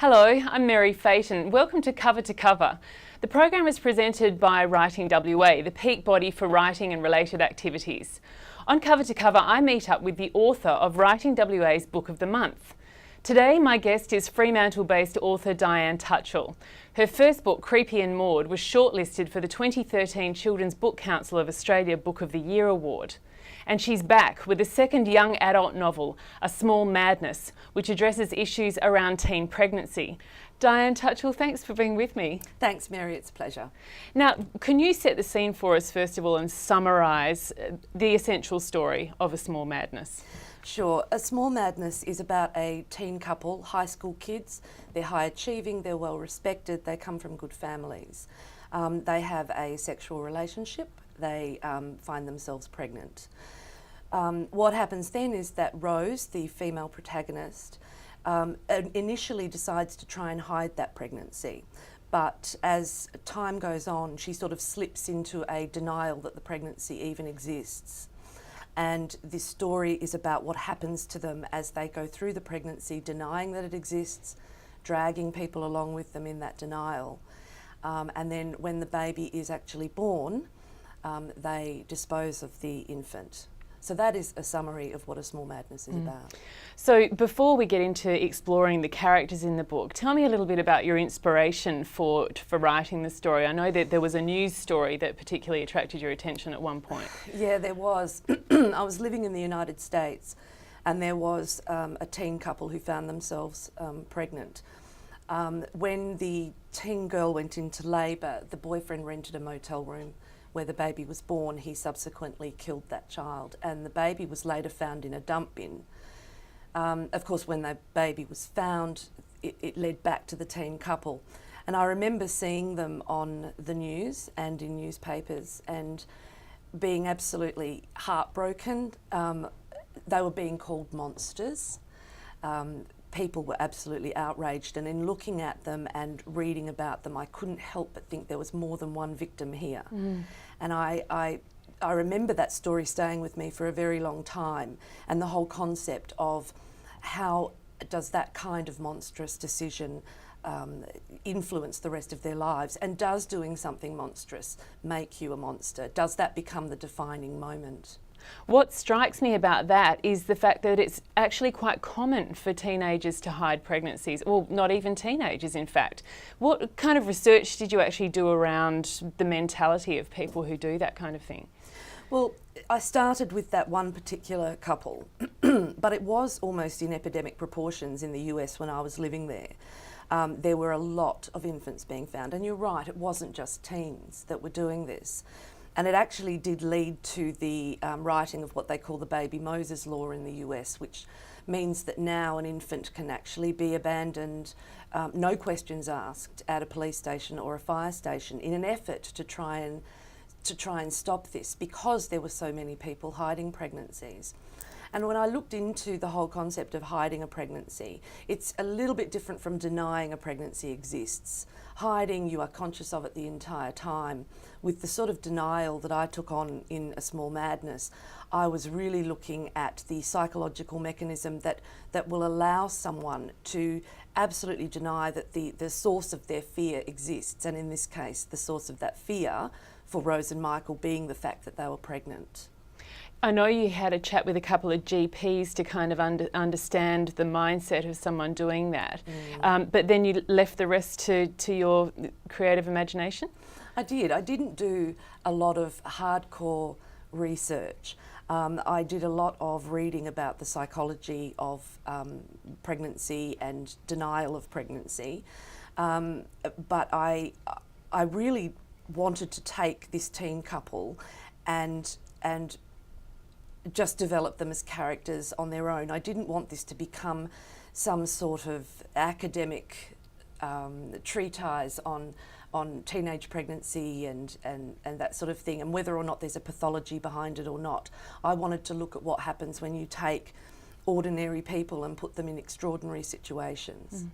Hello, I'm Meri Fatin. Welcome to Cover to Cover. The program is presented by writingWA, the peak body for writing and related activities. On Cover to Cover, I meet up with the author of writingWA's Book of the Month. Today, my guest is Fremantle-based author Dianne Touchell. Her first book, Creepy and Maud, was shortlisted for the 2013 Children's Book Council of Australia Book of the Year Award. And she's back with a second young adult novel, A Small Madness, which addresses issues around teen pregnancy. Dianne Touchell, thanks for being with me. Thanks, Meri, it's a pleasure. Now, can you set the scene for us, first of all, and summarise the essential story of A Small Madness? Sure. A Small Madness is about a teen couple, high school kids. They're high achieving, they're well respected, they come from good families. They have a sexual relationship, they find themselves pregnant. What happens then is that Rose, the female protagonist, initially decides to try and hide that pregnancy. But as time goes on, she sort of slips into a denial that the pregnancy even exists. And this story is about what happens to them as they go through the pregnancy, denying that it exists, dragging people along with them in that denial. And then when the baby is actually born, they dispose of the infant. So that is a summary of what A Small Madness is about. So before we get into exploring the characters in the book, tell me a little bit about your inspiration for writing the story. I know that there was a news story that particularly attracted your attention at one point. Yeah, there was. I was living in the United States and there was a teen couple who found themselves pregnant. When the teen girl went into labour, the boyfriend rented a motel room where the baby was born. He subsequently killed that child and the baby was later found in a dump bin. Of course, when the baby was found, it led back to the teen couple. And I remember seeing them on the news and in newspapers and being absolutely heartbroken. They were being called monsters. People were absolutely outraged, and in looking at them and reading about them, I couldn't help but think there was more than one victim here. And I remember that story staying with me for a very long time, and the whole concept of how does that kind of monstrous decision influence the rest of their lives, and does doing something monstrous make you a monster? Does that become the defining moment? What strikes me about that is the fact that it's actually quite common for teenagers to hide pregnancies, well, not even teenagers in fact. What kind of research did you actually do around the mentality of people who do that kind of thing? Well, I started with that one particular couple, but it was almost in epidemic proportions in the US when I was living there. There were a lot of infants being found, and you're right, it wasn't just teens that were doing this. And it actually did lead to the writing of what they call the Baby Moses law in the US, which means that now an infant can actually be abandoned, no questions asked, at a police station or a fire station in an effort to try and stop this, because there were so many people hiding pregnancies. And when I looked into the whole concept of hiding a pregnancy, it's a little bit different from denying a pregnancy exists. Hiding, you are conscious of it the entire time. With the sort of denial that I took on in A Small Madness, I was really looking at the psychological mechanism that will allow someone to absolutely deny that the source of their fear exists, and in this case, the source of that fear for Rose and Michael being the fact that they were pregnant. I know you had a chat with a couple of GPs to kind of understand the mindset of someone doing that, but then you left the rest to your creative imagination? I did. I didn't do a lot of hardcore research. I did a lot of reading about the psychology of pregnancy and denial of pregnancy, but I really wanted to take this teen couple and just develop them as characters on their own. I didn't want this to become some sort of academic treatise on teenage pregnancy and that sort of thing, and whether or not there's a pathology behind it or not. I wanted to look at what happens when you take ordinary people and put them in extraordinary situations.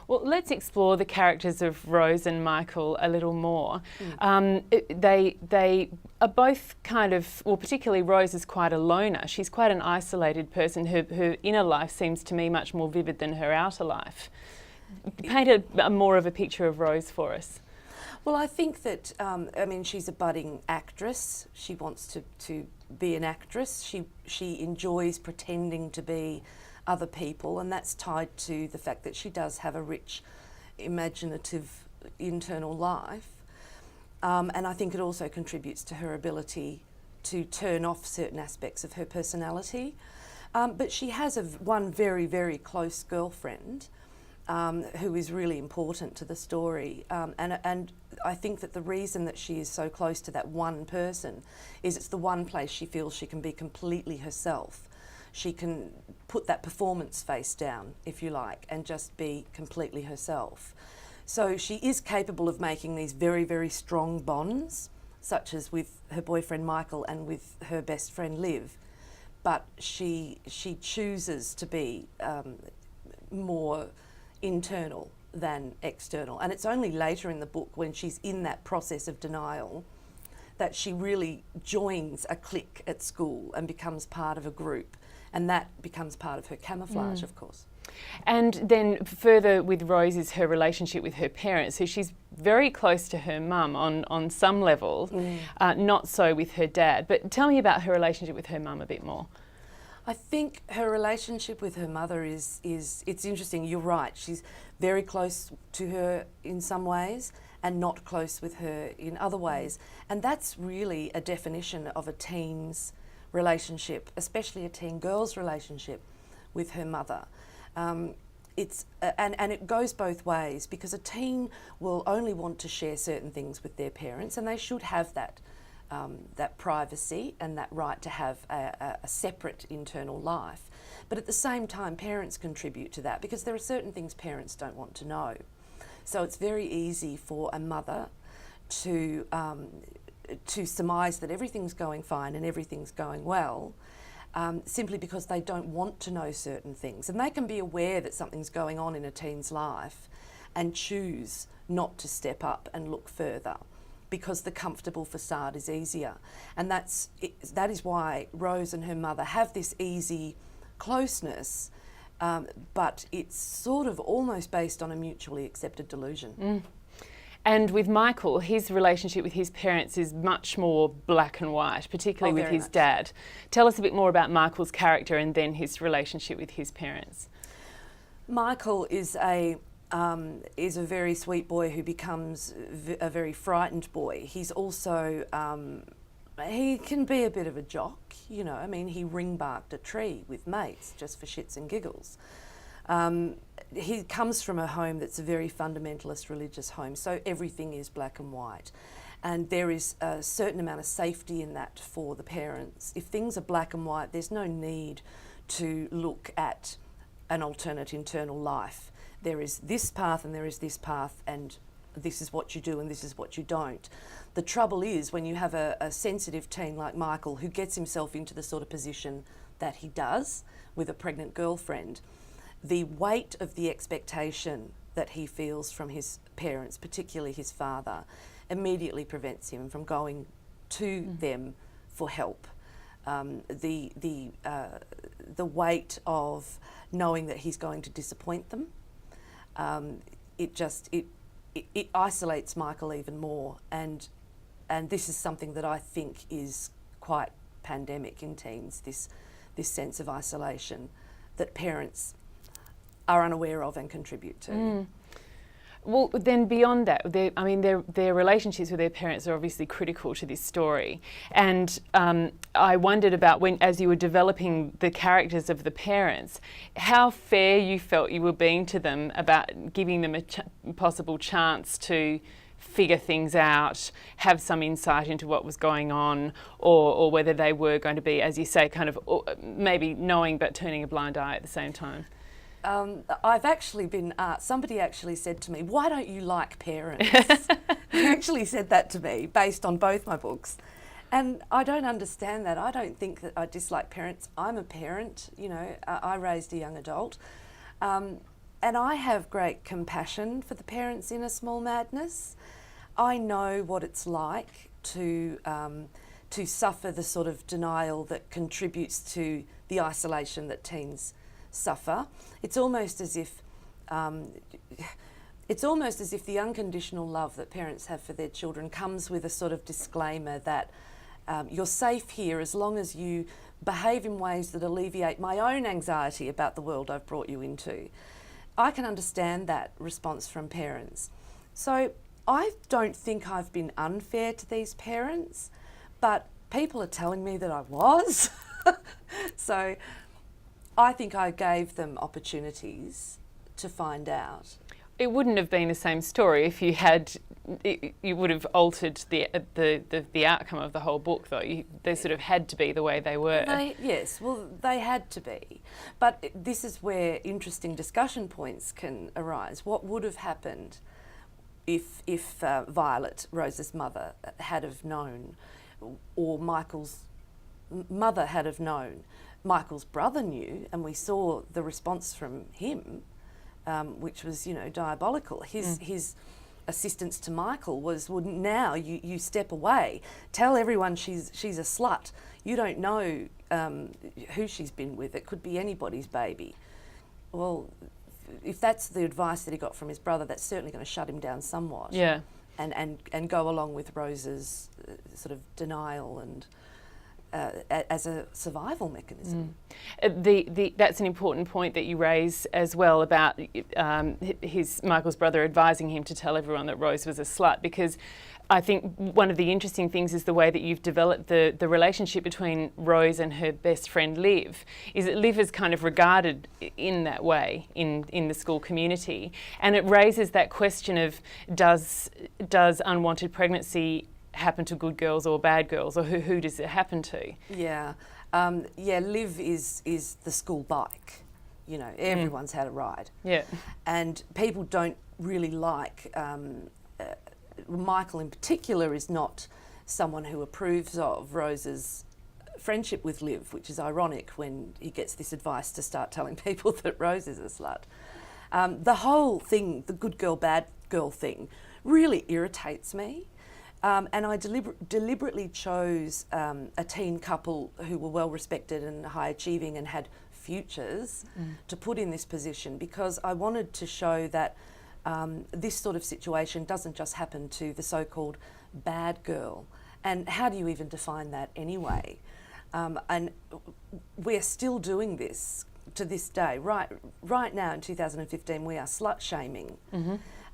Well, let's explore the characters of Rose and Michael a little more. They are both kind of, well, particularly Rose is quite a loner. She's quite an isolated person. Her inner life seems to me much more vivid than her outer life. Paint more of a picture of Rose for us. Well, I think that, I mean, she's a budding actress. She wants to be an actress. She enjoys pretending to be other people, and that's tied to the fact that she does have a rich, imaginative internal life. And I think it also contributes to her ability to turn off certain aspects of her personality. But she has one very, very close girlfriend who is really important to the story. And I think that the reason that she is so close to that one person is it's the one place she feels she can be completely herself. She can put that performance face down, if you like, and just be completely herself. So she is capable of making these very, very strong bonds, such as with her boyfriend Michael and with her best friend Liv. But she chooses to be more internal than external. And it's only later in the book, when she's in that process of denial, that she really joins a clique at school and becomes part of a group. And that becomes part of her camouflage, of course. And then further with Rose is her relationship with her parents. So she's very close to her mum on some level, not so with her dad. But tell me about her relationship with her mum a bit more. I think her relationship with her mother is it's interesting. You're right. She's very close to her in some ways and not close with her in other ways. And that's really a definition of a teen's relationship, especially a teen girl's relationship with her mother. It's and it goes both ways, because a teen will only want to share certain things with their parents, and they should have that that privacy and that right to have a separate internal life. But at the same time, parents contribute to that, because there are certain things parents don't want to know. So it's very easy for a mother to surmise that everything's going fine and everything's going well, simply because they don't want to know certain things. And they can be aware that something's going on in a teen's life and choose not to step up and look further, because the comfortable facade is easier. And that is why Rose and her mother have this easy closeness, but it's sort of almost based on a mutually accepted delusion. And with Michael, his relationship with his parents is much more black and white, particularly with his dad. Tell us a bit more about Michael's character and then his relationship with his parents. Michael is a very sweet boy who becomes a very frightened boy. He's also, he can be a bit of a jock, you know. I mean, he ring-barked a tree with mates just for shits and giggles. He comes from a home that's a very fundamentalist religious home, so everything is black and white. And there is a certain amount of safety in that for the parents. If things are black and white, there's no need to look at an alternate internal life. There is this path and there is this path, and this is what you do and this is what you don't. The trouble is when you have a sensitive teen like Michael, who gets himself into the sort of position that he does with a pregnant girlfriend, the weight of the expectation that he feels from his parents, particularly his father, immediately prevents him from going to them for help. The weight of knowing that he's going to disappoint them, it isolates Michael even more, and this is something that I think is quite pandemic in teens, this sense of isolation that parents are unaware of and contribute to. Well, then beyond that, their relationships with their parents are obviously critical to this story. And I wondered about when, as you were developing the characters of the parents, how fair you felt you were being to them about giving them a possible chance to figure things out, have some insight into what was going on, or whether they were going to be, as you say, kind of maybe knowing but turning a blind eye at the same time. I've actually been asked, somebody actually said to me, why don't you like parents? They actually said that to me based on both my books. And I don't understand that. I don't think that I dislike parents. I'm a parent, you know, I raised a young adult. And I have great compassion for the parents in A Small Madness. I know what it's like to suffer the sort of denial that contributes to the isolation that teens suffer. It's almost as if it's almost as if the unconditional love that parents have for their children comes with a sort of disclaimer that you're safe here as long as you behave in ways that alleviate my own anxiety about the world I've brought you into. I can understand that response from parents. So I don't think I've been unfair to these parents, but people are telling me that I was. So I think I gave them opportunities to find out. It wouldn't have been the same story if you had. You would have altered the outcome of the whole book, though. They sort of had to be the way they were. Yes, well, they had to be. But this is where interesting discussion points can arise. What would have happened if Violet, Rose's mother, had have known, or Michael's mother had have known? Michael's brother knew, and we saw the response from him, which was, diabolical. His assistance to Michael was, well, now you step away. Tell everyone she's a slut. You don't know who she's been with. It could be anybody's baby. Well, if that's the advice that he got from his brother, that's certainly going to shut him down somewhat. Yeah. And go along with Rose's sort of denial and as a survival mechanism. That's an important point that you raise as well about Michael's brother advising him to tell everyone that Rose was a slut, because I think one of the interesting things is the way that you've developed the relationship between Rose and her best friend Liv, is that Liv is kind of regarded in that way in the school community, and it raises that question of does unwanted pregnancy happen to good girls or bad girls, or who does it happen to? Yeah, Liv is the school bike. Everyone's had a ride. Yeah, and people don't really like. Michael in particular is not someone who approves of Rose's friendship with Liv, which is ironic when he gets this advice to start telling people that Rose is a slut. The whole thing, the good girl, bad girl thing, really irritates me. And I deliberately chose a teen couple who were well respected and high achieving and had futures to put in this position, because I wanted to show that this sort of situation doesn't just happen to the so-called bad girl. And how do you even define that anyway? And we're still doing this to this day. Right now in 2015, we are slut shaming.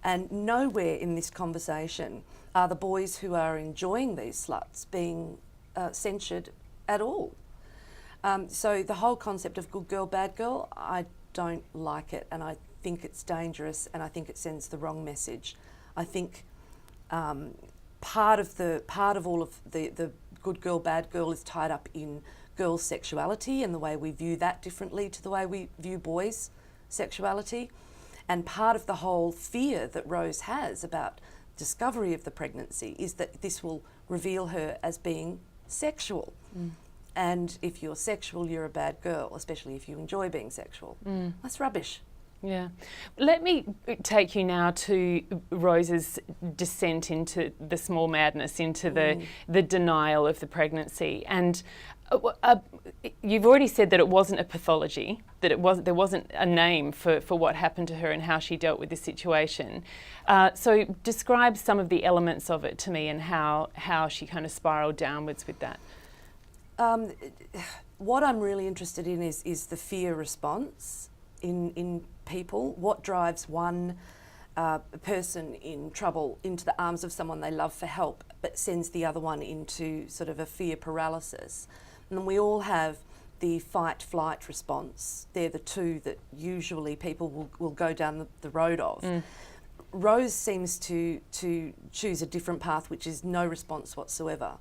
And nowhere in this conversation are the boys who are enjoying these sluts being censured at all. So the whole concept of good girl, bad girl, I don't like it, and I think it's dangerous, and I think it sends the wrong message. I think part of all of the good girl, bad girl is tied up in girls' sexuality and the way we view that differently to the way we view boys' sexuality. And part of the whole fear that Rose has about discovery of the pregnancy is that this will reveal her as being sexual. And if you're sexual, you're a bad girl, especially if you enjoy being sexual. That's rubbish. Yeah. Let me take you now to Rose's descent into the small madness, into the denial of the pregnancy. And you've already said that it wasn't a pathology, that there wasn't a name for what happened to her and how she dealt with the situation. So describe some of the elements of it to me and how she kind of spiraled downwards with that. What I'm really interested in is the fear response in people. What drives one person in trouble into the arms of someone they love for help, but sends the other one into sort of a fear paralysis. And we all have the fight-flight response. They're the two that usually people will go down the road of. Rose seems to choose a different path, which is no response whatsoever.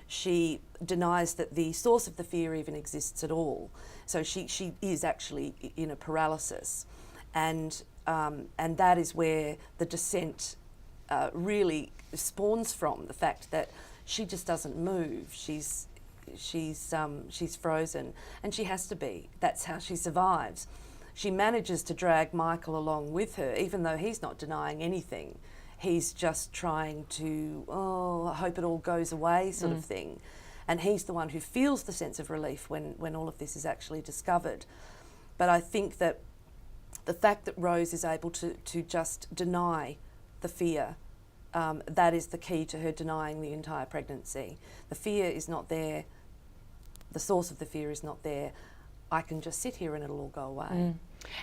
She denies that the source of the fear even exists at all. So she is actually in a paralysis. And that is where the descent really spawns from, the fact that she just doesn't move. She's frozen, and she has to be. That's how she survives. She manages to drag Michael along with her, even though he's not denying anything. He's just trying to, I hope it all goes away sort of thing. And he's the one who feels the sense of relief when all of this is actually discovered. But I think that the fact that Rose is able to just deny the fear, that is the key to her denying the entire pregnancy. The fear is not there. The source of the fear is not there. I can just sit here and it'll all go away.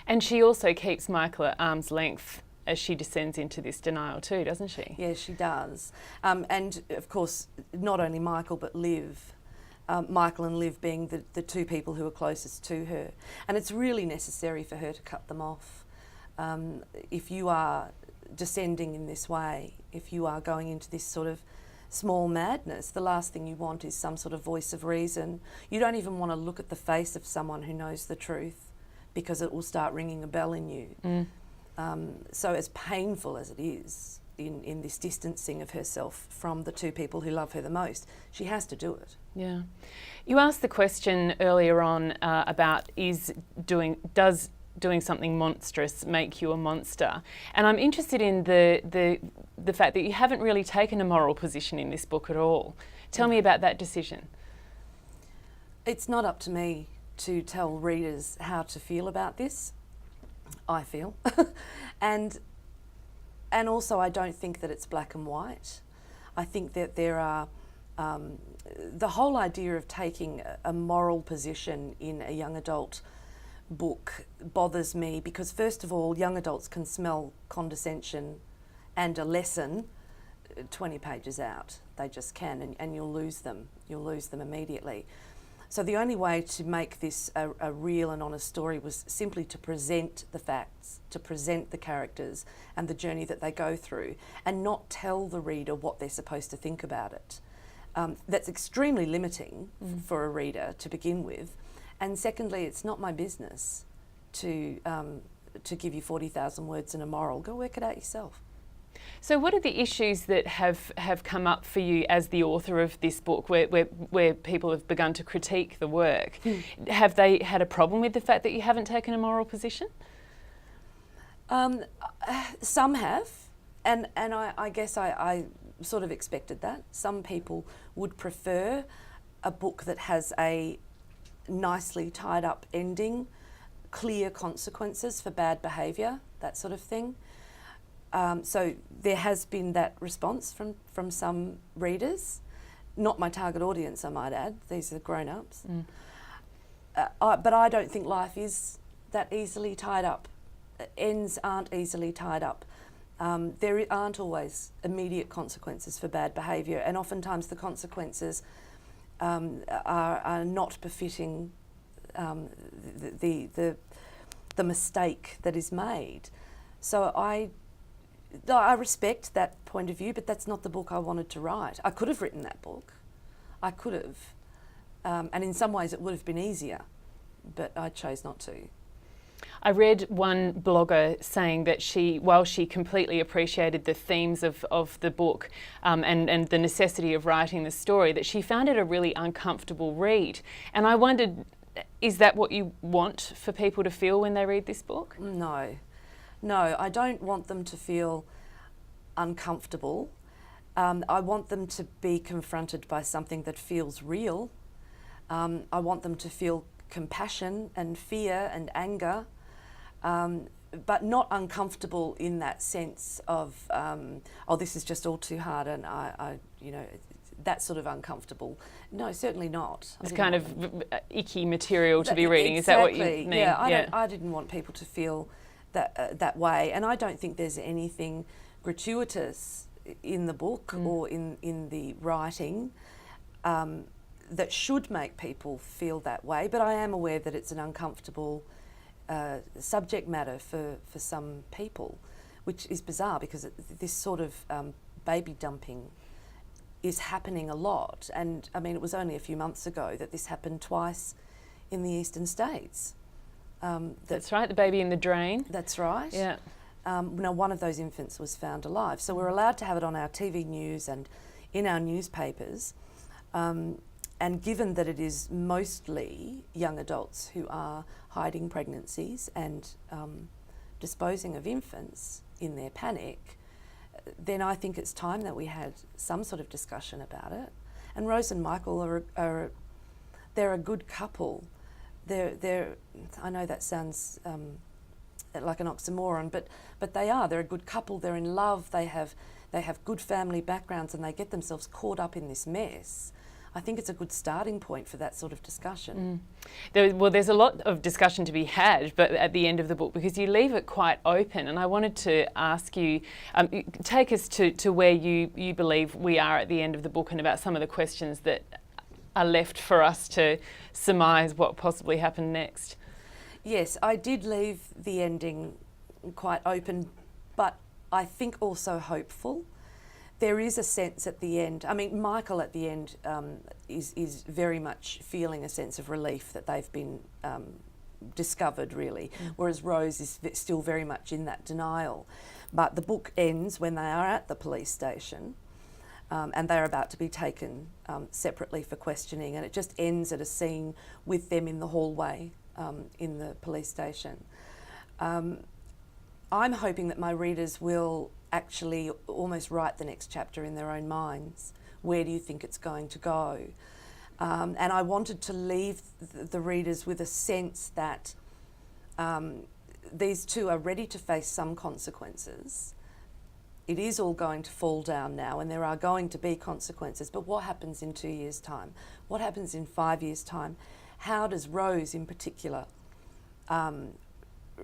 And she also keeps Michael at arm's length as she descends into this denial too, doesn't she? Yes, she does. And of course, not only Michael but Liv. Michael and Liv being the two people who are closest to her. And it's really necessary for her to cut them off. If you are descending in this way, if you are going into this sort of small madness, the last thing you want is some sort of voice of reason. You don't even want to look at the face of someone who knows the truth, because it will start ringing a bell in you. So as painful as it is in this distancing of herself from the two people who love her the most, she has to do it. Yeah. You asked the question earlier on about does doing something monstrous make you a monster? And I'm interested in the fact that you haven't really taken a moral position in this book at all. Tell me about that decision. It's not up to me to tell readers how to feel about this, I feel. and also I don't think that it's black and white. I think that there are, the whole idea of taking a moral position in a young adult book bothers me, because first of all, young adults can smell condescension and a lesson 20 pages out. They just can, and you'll lose them. You'll lose them immediately. So the only way to make this a real and honest story was simply to present the facts, to present the characters and the journey that they go through, and not tell the reader what they're supposed to think about it. That's extremely limiting for a reader to begin with. And secondly, it's not my business to give you 40,000 words and a moral. Go work it out yourself. So what are the issues that have come up for you as the author of this book where people have begun to critique the work? Have they had a problem with the fact that you haven't taken a moral position? Some have, and I guess I sort of expected that. Some people would prefer a book that has a nicely tied up ending, clear consequences for bad behaviour, that sort of thing. So there has been that response from some readers, not my target audience, I might add. These are grown-ups. But I don't think life is that easily tied up. Ends aren't easily tied up. There aren't always immediate consequences for bad behaviour, and oftentimes the consequences are not befitting the mistake that is made. So I respect that point of view, but that's not the book I wanted to write. I could have written that book. I could have. And in some ways it would have been easier, but I chose not to. I read one blogger saying that while she completely appreciated the themes of the book and the necessity of writing the story, that she found it a really uncomfortable read. And I wondered, is that what you want for people to feel when they read this book? No, I don't want them to feel uncomfortable. I want them to be confronted by something that feels real. I want them to feel compassion and fear and anger, but not uncomfortable in that sense of, oh, this is just all too hard, and I that sort of uncomfortable. No, certainly not. It's kind of icky material to be reading. Exactly. Is that what you mean? Yeah, I didn't want people to feel that way, and I don't think there's anything gratuitous in the book or in the writing that should make people feel that way, but I am aware that it's an uncomfortable subject matter for some people, which is bizarre because this sort of baby dumping is happening a lot, and I mean it was only a few months ago that this happened twice in the eastern states. That's right, the baby in the drain. That's right. Yeah. Now, one of those infants was found alive. So we're allowed to have it on our TV news and in our newspapers. And given that it is mostly young adults who are hiding pregnancies and disposing of infants in their panic, then I think it's time that we had some sort of discussion about it. And Rose and Michael they're a good couple. I know that sounds like an oxymoron, but they're a good couple, they're in love, they have good family backgrounds, and they get themselves caught up in this mess. I think it's a good starting point for that sort of discussion. There's a lot of discussion to be had, but at the end of the book, because you leave it quite open, and I wanted to ask you, take us to where you believe we are at the end of the book, and about some of the questions that are left for us to surmise what possibly happened next. Yes, I did leave the ending quite open, but I think also hopeful. There is a sense at the end, I mean, Michael at the end is very much feeling a sense of relief that they've been discovered, really, whereas Rose is still very much in that denial. But the book ends when they are at the police station, and they're about to be taken separately for questioning, and it just ends at a scene with them in the hallway in the police station. I'm hoping that my readers will actually almost write the next chapter in their own minds. Where do you think it's going to go? And I wanted to leave the readers with a sense that these two are ready to face some consequences. It is all going to fall down now, and there are going to be consequences, but what happens in 2 years' time? What happens in 5 years' time? How does Rose in particular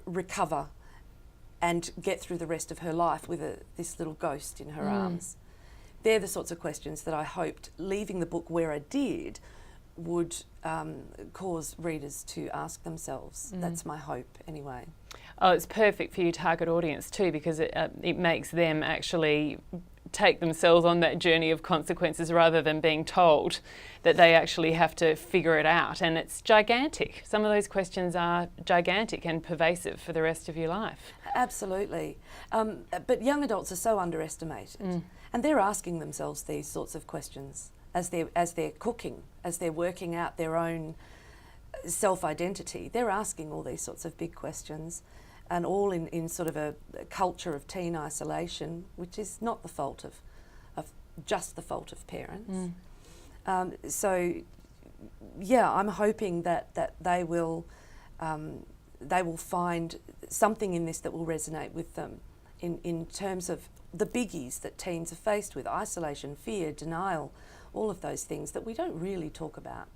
recover and get through the rest of her life with this little ghost in her arms? They're the sorts of questions that I hoped, leaving the book where I did, would cause readers to ask themselves. That's my hope, anyway. Oh, it's perfect for your target audience too, because it makes them actually take themselves on that journey of consequences rather than being told that they actually have to figure it out. And it's gigantic. Some of those questions are gigantic and pervasive for the rest of your life. Absolutely. But young adults are so underestimated, and they're asking themselves these sorts of questions as they're cooking, as they're working out their own self-identity. They're asking all these sorts of big questions, and all in sort of a culture of teen isolation, which is not the fault of just the fault of parents. So, yeah, I'm hoping that they will find something in this that will resonate with them in terms of the biggies that teens are faced with: isolation, fear, denial, all of those things that we don't really talk about.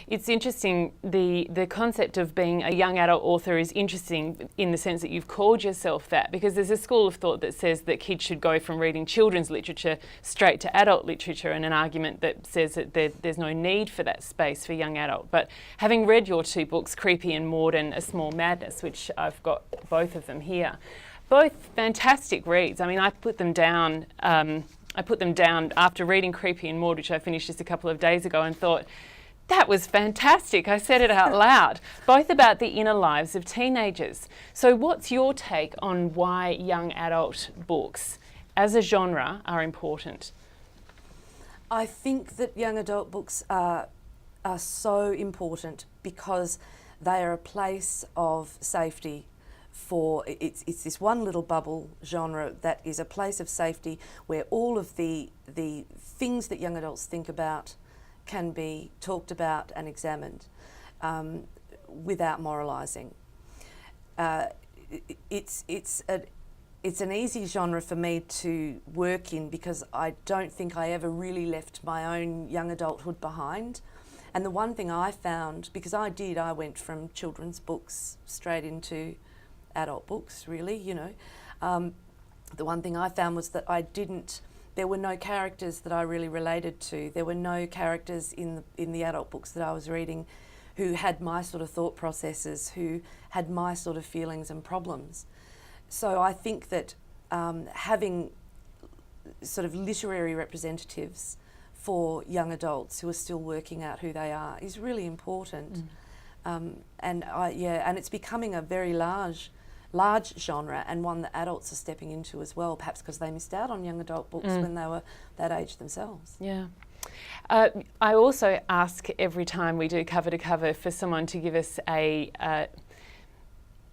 It's interesting, the concept of being a young adult author is interesting in the sense that you've called yourself that, because there's a school of thought that says that kids should go from reading children's literature straight to adult literature, and an argument that says that there's no need for that space for young adult. But having read your two books, Creepy and Maud and A Small Madness, which I've got both of them here, both fantastic reads. I mean, I put them down after reading Creepy and Maud, which I finished just a couple of days ago, and thought, that was fantastic. I said it out loud. Both about the inner lives of teenagers. So what's your take on why young adult books as a genre are important? I think that young adult books are so important because they are a place of safety. It's this one little bubble genre that is a place of safety where all of the things that young adults think about can be talked about and examined without moralising. It's an easy genre for me to work in because I don't think I ever really left my own young adulthood behind. And the one thing I found, because I went from children's books straight into adult books, really, you know. The one thing I found was that there were no characters that I really related to. There were no characters in the adult books that I was reading who had my sort of thought processes, who had my sort of feelings and problems. So I think that having sort of literary representatives for young adults who are still working out who they are is really important. And it's becoming a very large genre, and one that adults are stepping into as well, perhaps because they missed out on young adult books when they were that age themselves. Yeah. I also ask every time we do cover to cover for someone to give us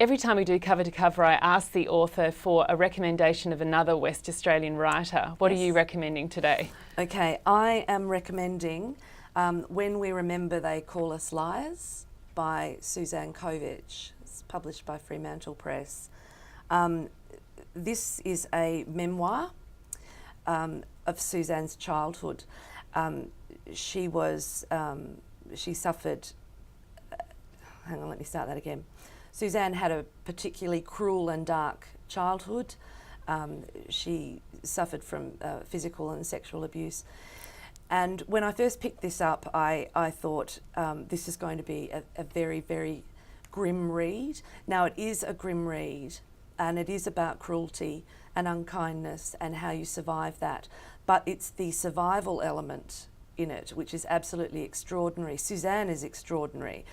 every time we do cover to cover, I ask the author for a recommendation of another West Australian writer. What are you recommending today? Okay, I am recommending When We Remember They Call Us Liars by Suzanne Kovich. It's published by Fremantle Press. This is a memoir of Suzanne's childhood. She suffered, hang on, let me start that again. Suzanne had a particularly cruel and dark childhood. She suffered from physical and sexual abuse. And when I first picked this up, I thought this is going to be a very, very grim read. Now, it is a grim read, and it is about cruelty and unkindness and how you survive that. But it's the survival element in it which is absolutely extraordinary. Suzanne is extraordinary.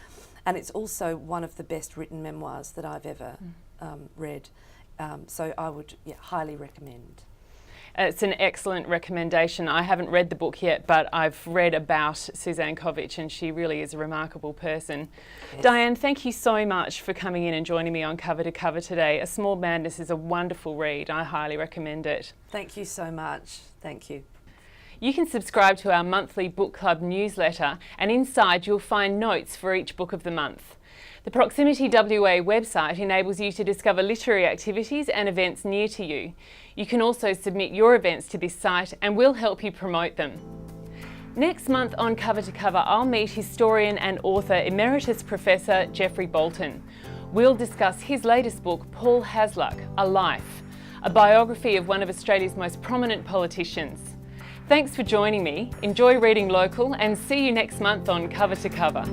And it's also one of the best written memoirs that I've ever read. So I would highly recommend. It's an excellent recommendation. I haven't read the book yet, but I've read about Suzanne Kovich, and she really is a remarkable person. Yes. Dianne, thank you so much for coming in and joining me on Cover to Cover today. A Small Madness is a wonderful read. I highly recommend it. Thank you so much. Thank you. You can subscribe to our monthly book club newsletter, and inside you'll find notes for each book of the month. The writingWA website enables you to discover literary activities and events near to you. You can also submit your events to this site and we'll help you promote them. Next month on Cover to Cover, I'll meet historian and author Emeritus Professor Geoffrey Bolton. We'll discuss his latest book, Paul Hasluck, A Life, a biography of one of Australia's most prominent politicians. Thanks for joining me. Enjoy reading local and see you next month on Cover to Cover.